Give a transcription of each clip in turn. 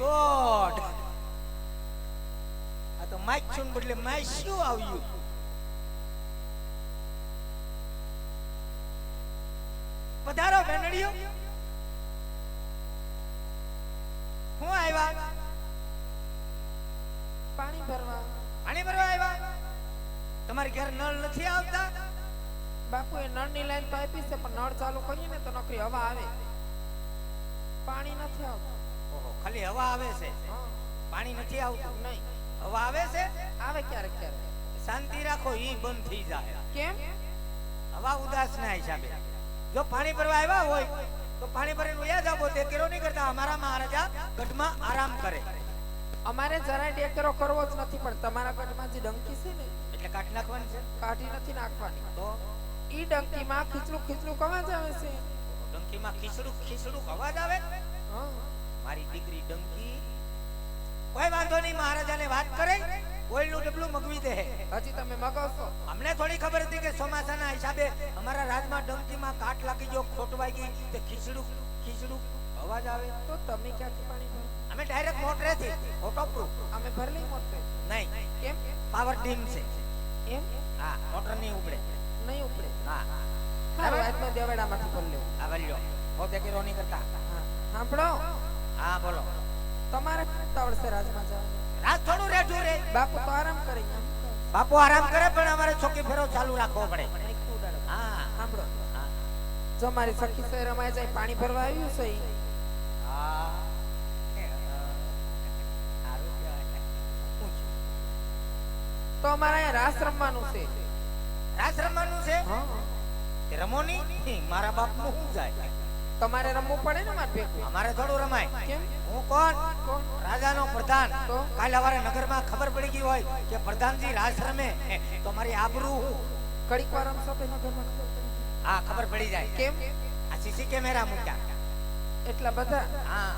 God, આ તો Mike છું બદલે માઈ શું આવ્યું? પધારો બેનડીઓ. હું આવ્યા? પાણી ભરવા. પાણી ભરવા આવ્યા? તમારે ઘેર નળ નથી આવતા? બાપુ એ નળની લાઈન તો આપી છે, પણ નળ ચાલુ કરીએ ને તો નકરી હવા આવે, પાણી નથી આવતું. ઓહો, ખાલી હવા આવે છે, પાણી નથી આવતું? નહીં. હવા આવે છે? આવે ક્યારેક ક્યારેક. શાંતિ રાખો, ઈ બંધ થઈ જાય. કેમ? હવા ઉદાસ ના હિસાબે. જો પાણી ભરવા આવ્યા હોય તો પાણી ભરીને વયા જાવો, તે કેરો નહીં કરતા. અમારા મહારાજા ગઢમાં આરામ કરે. અમારે જરાય ડેકરો કરવો જ નથી, પણ તમારા ગઢમાં જે ડંકી છે ને એટલે કાઢી નાખવાની છે? કાઢી નથી નાખવાની. તો ઈ ડંકીમાં ખીચડું ખીચડું અવાજ આવે છે. ડંકીમાં ખીચડું ખીચડું અવાજ આવે? હા. મારી દીકરી ડંકી. કોઈ વાંધો નહીં, મહારાજાને વાત કરે, ઓઈલનું ડબલું મગવી દે. હજી તમે મગાવશો? અમને થોડી ખબર હતી કે ચોમાસાના હિસાબે અમારા રાજમાં ડંકીમાં કાટ લાગી ગયો, ખોટવાઈ ગઈ, તે ખીચડું ખીચડું અવાજ આવે. તો તમે ક્યાંથી પાણી ભરો? અમે ડાયરેક્ટ મોટરેથી, ઓટોપ્રૂફ. અમે ભરલી મોટે. નહીં. કેમ? પાવર ડીમ છે. એમ? હા, મોટર નહીં ઉપડે. નહીં ઉપડે. હા. હારું, આજનો દેવાડામાંથી ભર લેવું. આ વલ્યો પોતે કેરો નહીં કરતા. હા. સાંભળો. હા બોલો. તમારે તાવડ છે રાજમાં જવાનું? રાત થોડું રેઠું રે. બાપુ તો આરામ કરે. બાપુ આરામ કરે, પણ અમારે ચોકી ફેરો ચાલુ રાખવો પડે. હા. સાંભળો. હા. જો મારી સખી સે રમાય જાય, પાણી ભરવા આવ્યું છે ઈ. હા. તો અમારે અહીંયા રાસ રમવાનું છે. રાસ રમવાનું છે? હા. તે રમો નહીં, મારા બાપનું શું જાય? તમારે રમવું પડે ને મારે ભેગું. અમારે થોડું રમાય. કેમ? હું કોણ? કોણ? રાજાનો પ્રધાન. તો? કાલ સવારે નગરમાં ખબર પડી ગઈ હોય કે પ્રધાનજી રાસ રમે, તો મારી આબરૂ કડીક વાર રમશો તો એના ઘરમાં ખબર પડે. હા ખબર પડી જાય. કેમ? આ સીસી કેમેરા મૂક્યા. એટલા બધા? હા.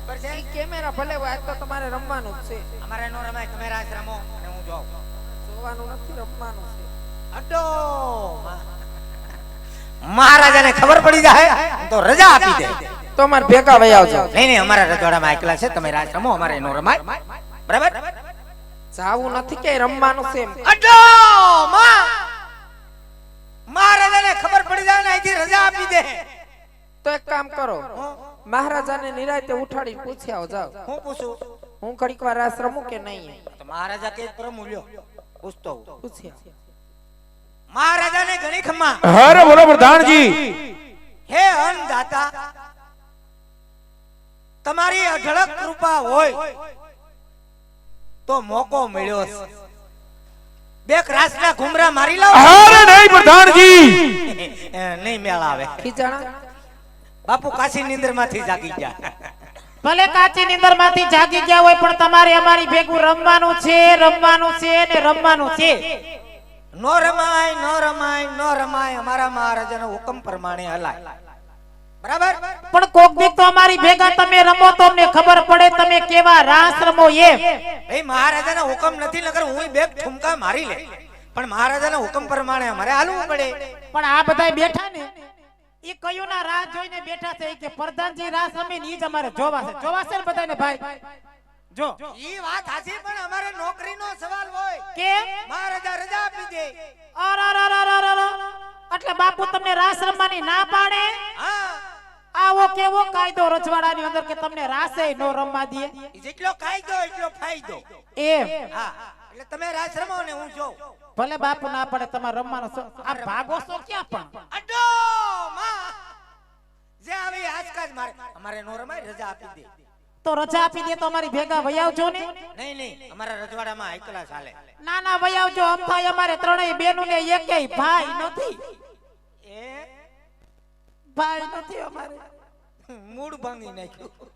ખબર છે? ઈ કેમેરા ભલે હોય, આજ તો તમારે રમવાનું જ છે. અમારે નો રમાય, તમે રાસ રમો અને હું જોઉં. જોવાનું નથી, રમવાનું છે. અડો મહારાજાને ખબર પડી જાય તો રજા આપી દે. તો મારે ભેગા વહી આવજો. નહીં, અમારા રજવાડામાં એકલા છે, તમે રાસ રમો, અમારે નો રમાય. બરાબર? જાવું નથી કે રમવાનું છે એમ. અડો મહારાજાને ખબર પડી જાય ને અહીંથી રજા આપી દે. તો એક કામ કરો, મહારાજાને નિરાયતે ઉઠાડી પૂછી આવો. જાઓ. હું પૂછું? હું ઘડીક વાર રાસ રમું કે નહીં? તો મહારાજા કે પ્રમૂલ્યો પૂછતો હું. પૂછી આવો. મહારાજાને ઘણી ખમ્મા. હરે બોલો પ્રધાનજી. હે અન્નદાતા, તમારી અઢળક કૃપા હોય તો મોકો મળ્યો છે. બે રાસના ઘુમરા મારી લાવો. હરે નહીં પ્રધાનજી. નહીં મેળ આવે. ખીજાણા બાપુ કાશી નિંદરમાંથી જાગી ગયા. ભલે કાચી નીંદર માંથી જાગી ગયા હોય, પણ તમારે અમારી ભેગું રમવાનું છે, રમવાનું છે ને રમવાનું છે. નો રમાય, નો રમાય, નો રમાય. અમારા મહારાજાનો હુકમ પ્રમાણે હલાય. બરાબર? પણ કોક દીક તો અમારી ભેગા તમે રમો તો અમને ખબર પડે તમે કેવા રાસ રમો એમ. ભાઈ મહારાજાનો હુકમ નથી, નકર હું બે ઠુમકા મારી લે. પણ મહારાજાના હુકમ પ્રમાણે અમારે હાલવું પડે. પણ આ બધાય બેઠા ને ઈ કયું ના રાહ જોઈને બેઠા છે કે પ્રધાનજી રાસ રમે ને ઈ જ અમારે જોવા છે. જોવા છે ને બધાને ભાઈ? જો ઈ વાત સાચી, પણ અમારે નોકરીનો સવાલ હોય કે મહારાજા રજા આપી દે. એટલે બાપુ તમને રાસ રમવાની ના પાડે? હા, આવો કેવો કાયદો રજવાડાની અંદર કે તમને રાસે નો રમવા દે? જેટલો કાયદો એટલો ફાયદો. એમ? હા, એટલે તમે રાસ રમો ને હું જોઉં. ભલે બાપુ ના પડે, તમારે રમવાનો આ ભાગો છો ક્યાં પણ? અડો માં જે આવી આજકાલ મારે અમારે નો રમાય, રજા આપી દે. તો રજા આપી દે તો અમારી ભેગા વહી આવજો ને. નહીં નહીં, અમારા રજવાડામાં એકલા ચાલે. ના ના વહી આવજો. આમ થાય અમારે ત્રણેય બેનું ને એકેય ભાઈ નથી. એ ભાઈ નથી અમારે. મૂડ ભાંગી નાખ્યું.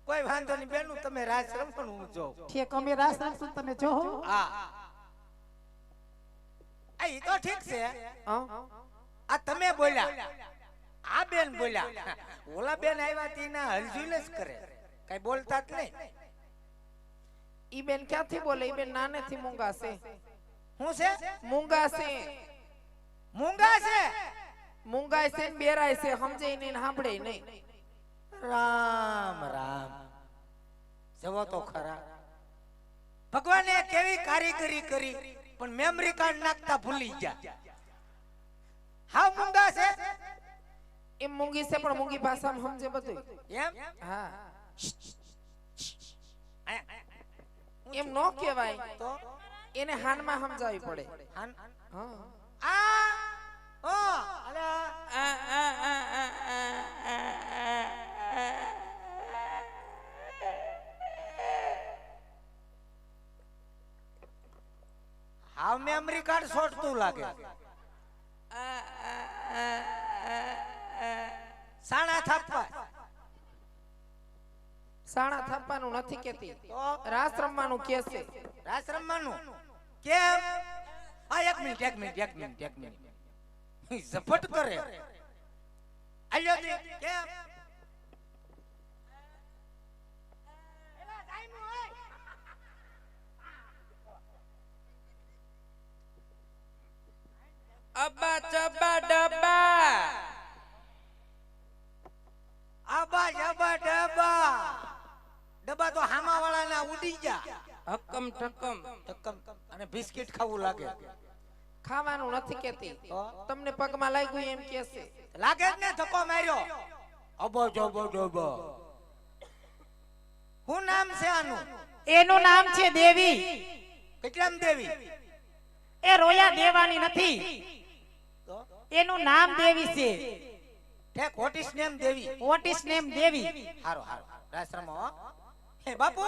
કોઈ વાંધો નહીં બેનું, તમે રાસ રમો ને હું જોઉં. ઠીક, અમે રાસ રમશું તમે જોહો. હા, આ ઈ તો ઠીક છે. આ તમે બોલ્યા, આ બેન બોલ્યા, ઓલા બેન આવ્યા તીના હલઝુલ જ કરે, કઈ બોલતા જ નહીં. ઈ બેન ક્યાંથી બોલે? ઈ બેન નાનેથી મૂંગા છે. હું છે? મૂંગા છે. મૂંગા છે? મૂંગાય છે ને બેરાય છે, સમજે નહીં ને સાંભળે નહીં. રામ રામ જવો તો ખરા ભગવાને કેવી કારીગરી કરી પણ મેમરી કાર્ડ નાખતા ભૂલી ગયા હાવ મૂંગા છે એમ મૂંગી છે પણ મૂંગી ભાષામાં સમજે બધું એમ હા આયા, એમ નો કહેવાય તો એને હાનમાં સમજાવવી પડે હાન હા આ ઓ અરે હાવ મેમરી કાર્ડ છોડતું લાગે સાણા થાપવા સાણા થાપવાનું નથી કેતી તો રાસ રમવાનું કે છે રાસ રમવાનું કેમ આ એક મિનિટ ઝપટ કરે આલ્યો દે કેમ અબ્બા ચબ્બા ડબ્બા આબા જબા ડબા ડબ્બા તો હામા વાળાના ઉડી જા હકમ ઠકમ ટકમ અને બિસ્કિટ ખાવું લાગે ખાવાનું નથી કેતી તો? તમને પગમાં લાગ્યું એમ કે છે લાગે જ ને ધક્કો માર્યો અબો જબો ડબો શું નામ છે આનું એનું નામ છે દેવી. કેટલામ દેવી એ રોયા દેવાની નથી, તો એનું નામ દેવી છે. ઠેક what is name Devi what is name Devi. હારો હારો રાસ રમો હો. હે બાપુ